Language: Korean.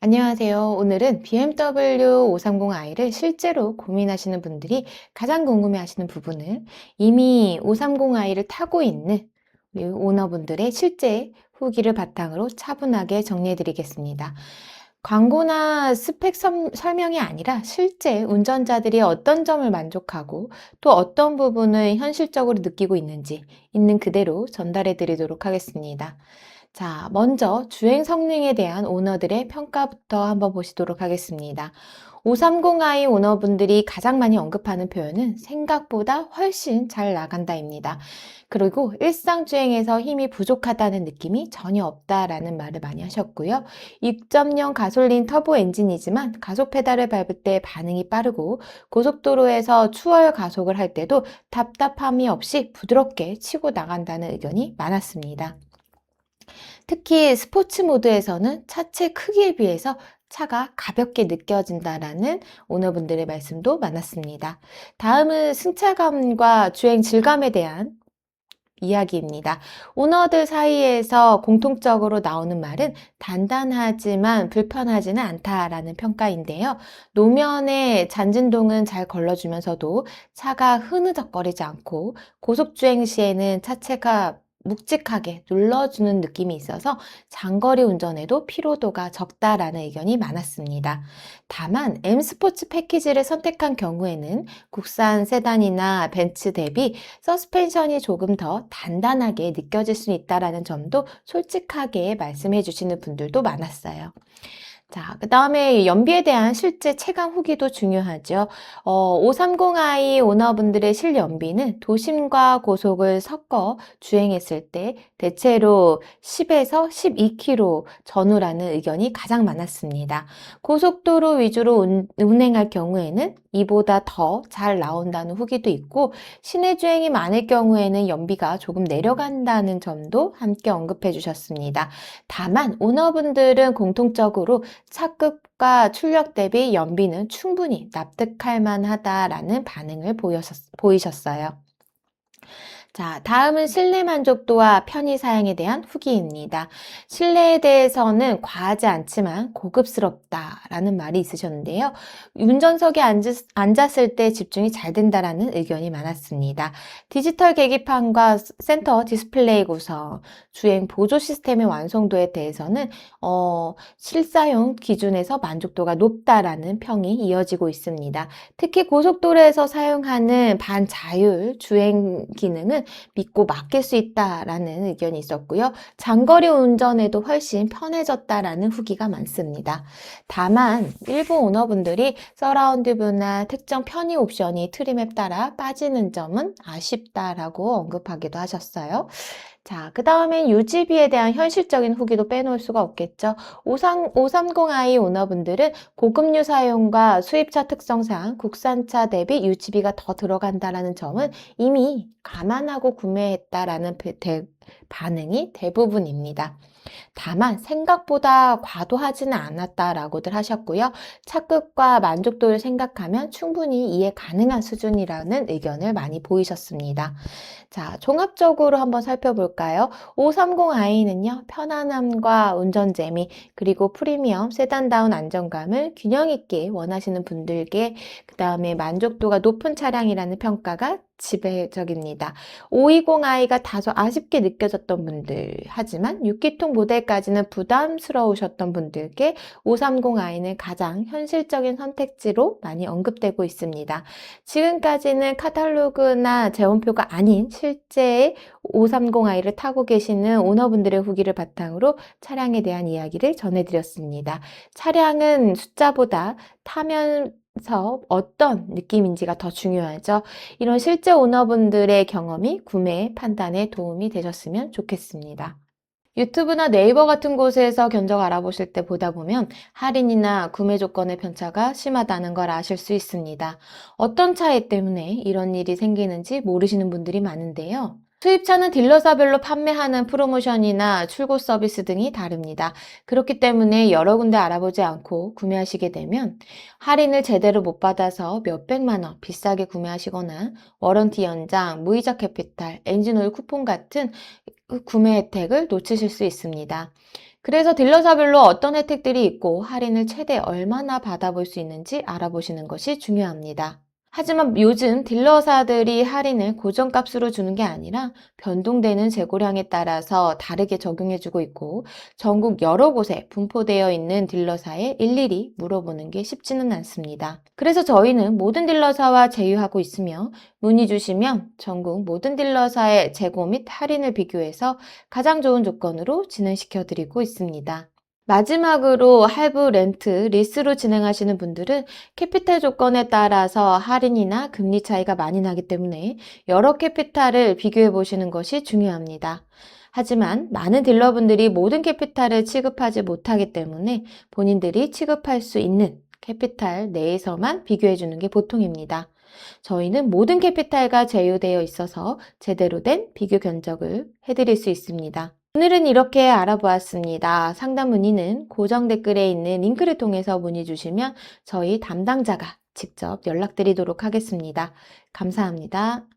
안녕하세요. 오늘은 BMW 530i를 실제로 고민하시는 분들이 가장 궁금해하시는 부분을 이미 530i를 타고 있는 우리 오너분들의 실제 후기를 바탕으로 차분하게 정리해 드리겠습니다. 광고나 스펙 설명이 아니라 실제 운전자들이 어떤 점을 만족하고 또 어떤 부분을 현실적으로 느끼고 있는지 있는 그대로 전달해 드리도록 하겠습니다. 자, 먼저 주행 성능에 대한 오너들의 평가부터 한번 보시도록 하겠습니다. 530i 오너분들이 가장 많이 언급하는 표현은 생각보다 훨씬 잘 나간다입니다. 그리고 일상 주행에서 힘이 부족하다는 느낌이 전혀 없다라는 말을 많이 하셨고요. 2.0 가솔린 터보 엔진이지만 가속 페달을 밟을 때 반응이 빠르고 고속도로에서 추월 가속을 할 때도 답답함이 없이 부드럽게 치고 나간다는 의견이 많았습니다. 특히 스포츠 모드에서는 차체 크기에 비해서 차가 가볍게 느껴진다라는 오너분들의 말씀도 많았습니다. 다음은 승차감과 주행 질감에 대한 이야기입니다. 오너들 사이에서 공통적으로 나오는 말은 단단하지만 불편하지는 않다라는 평가인데요. 노면의 잔진동은 잘 걸러주면서도 차가 흐느적거리지 않고 고속주행 시에는 차체가 묵직하게 눌러주는 느낌이 있어서 장거리 운전에도 피로도가 적다라는 의견이 많았습니다. 다만 M 스포츠 패키지를 선택한 경우에는 국산 세단이나 벤츠 대비 서스펜션이 조금 더 단단하게 느껴질 수 있다는 점도 솔직하게 말씀해 주시는 분들도 많았어요. 자, 그 다음에 연비에 대한 실제 체감 후기도 중요하죠. 530i 오너분들의 실연비는 도심과 고속을 섞어 주행했을 때 대체로 10에서 12km 전후라는 의견이 가장 많았습니다. 고속도로 위주로 운행할 경우에는 이보다 더 잘 나온다는 후기도 있고, 시내 주행이 많을 경우에는 연비가 조금 내려간다는 점도 함께 언급해 주셨습니다. 다만 오너분들은 공통적으로 차급과 출력 대비 연비는 충분히 납득할 만하다라는 반응을 보이셨어요. 자, 다음은 실내 만족도와 편의 사양에 대한 후기입니다. 실내에 대해서는 과하지 않지만 고급스럽다라는 말이 있으셨는데요. 운전석에 앉았을 때 집중이 잘 된다라는 의견이 많았습니다. 디지털 계기판과 센터 디스플레이 구성, 주행 보조 시스템의 완성도에 대해서는 실사용 기준에서 만족도가 높다라는 평이 이어지고 있습니다. 특히 고속도로에서 사용하는 반자율 주행 기능은 믿고 맡길 수 있다라는 의견이 있었고요. 장거리 운전에도 훨씬 편해졌다라는 후기가 많습니다. 다만 일부 오너분들이 서라운드 뷰나 특정 편의 옵션이 트림에 따라 빠지는 점은 아쉽다라고 언급하기도 하셨어요. 자, 그 다음엔 유지비에 대한 현실적인 후기도 빼놓을 수가 없겠죠. 530i 오너분들은 고급류 사용과 수입차 특성상 국산차 대비 유지비가 더 들어간다라는 점은 이미 감안하고 구매했다라는 반응이 대부분입니다. 다만 생각보다 과도하지는 않았다라고들 하셨고요. 차급과 만족도를 생각하면 충분히 이해 가능한 수준이라는 의견을 많이 보이셨습니다. 자, 종합적으로 한번 살펴볼까요? 530i는요, 편안함과 운전 재미, 그리고 프리미엄, 세단다운 안정감을 균형 있게 원하시는 분들께 그 다음에 만족도가 높은 차량이라는 평가가 지배적입니다. 520i가 다소 아쉽게 느껴졌던 분들, 하지만 6기통 모델까지는 부담스러우셨던 분들께 530i는 가장 현실적인 선택지로 많이 언급되고 있습니다. 지금까지는 카탈로그나 재원표가 아닌 실제 530i를 타고 계시는 오너분들의 후기를 바탕으로 차량에 대한 이야기를 전해드렸습니다. 차량은 숫자보다 타면서 어떤 느낌인지가 더 중요하죠. 이런 실제 오너분들의 경험이 구매 판단에 도움이 되셨으면 좋겠습니다. 유튜브나 네이버 같은 곳에서 견적 알아보실 때 보다 보면 할인이나 구매 조건의 편차가 심하다는 걸 아실 수 있습니다. 어떤 차이 때문에 이런 일이 생기는지 모르시는 분들이 많은데요. 수입차는 딜러사별로 판매하는 프로모션이나 출고 서비스 등이 다릅니다. 그렇기 때문에 여러 군데 알아보지 않고 구매하시게 되면 할인을 제대로 못 받아서 몇백만 원 비싸게 구매하시거나 워런티 연장, 무이자 캐피탈, 엔진오일 쿠폰 같은 구매 혜택을 놓치실 수 있습니다. 그래서 딜러사별로 어떤 혜택들이 있고 할인을 최대 얼마나 받아볼 수 있는지 알아보시는 것이 중요합니다. 하지만 요즘 딜러사들이 할인을 고정값으로 주는 게 아니라 변동되는 재고량에 따라서 다르게 적용해주고 있고 전국 여러 곳에 분포되어 있는 딜러사에 일일이 물어보는 게 쉽지는 않습니다. 그래서 저희는 모든 딜러사와 제휴하고 있으며 문의 주시면 전국 모든 딜러사의 재고 및 할인을 비교해서 가장 좋은 조건으로 진행시켜 드리고 있습니다. 마지막으로 할부, 렌트, 리스로 진행하시는 분들은 캐피탈 조건에 따라서 할인이나 금리 차이가 많이 나기 때문에 여러 캐피탈을 비교해 보시는 것이 중요합니다. 하지만 많은 딜러분들이 모든 캐피탈을 취급하지 못하기 때문에 본인들이 취급할 수 있는 캐피탈 내에서만 비교해 주는 게 보통입니다. 저희는 모든 캐피탈과 제휴되어 있어서 제대로 된 비교 견적을 해드릴 수 있습니다. 오늘은 이렇게 알아보았습니다. 상담 문의는 고정 댓글에 있는 링크를 통해서 문의 주시면 저희 담당자가 직접 연락드리도록 하겠습니다. 감사합니다.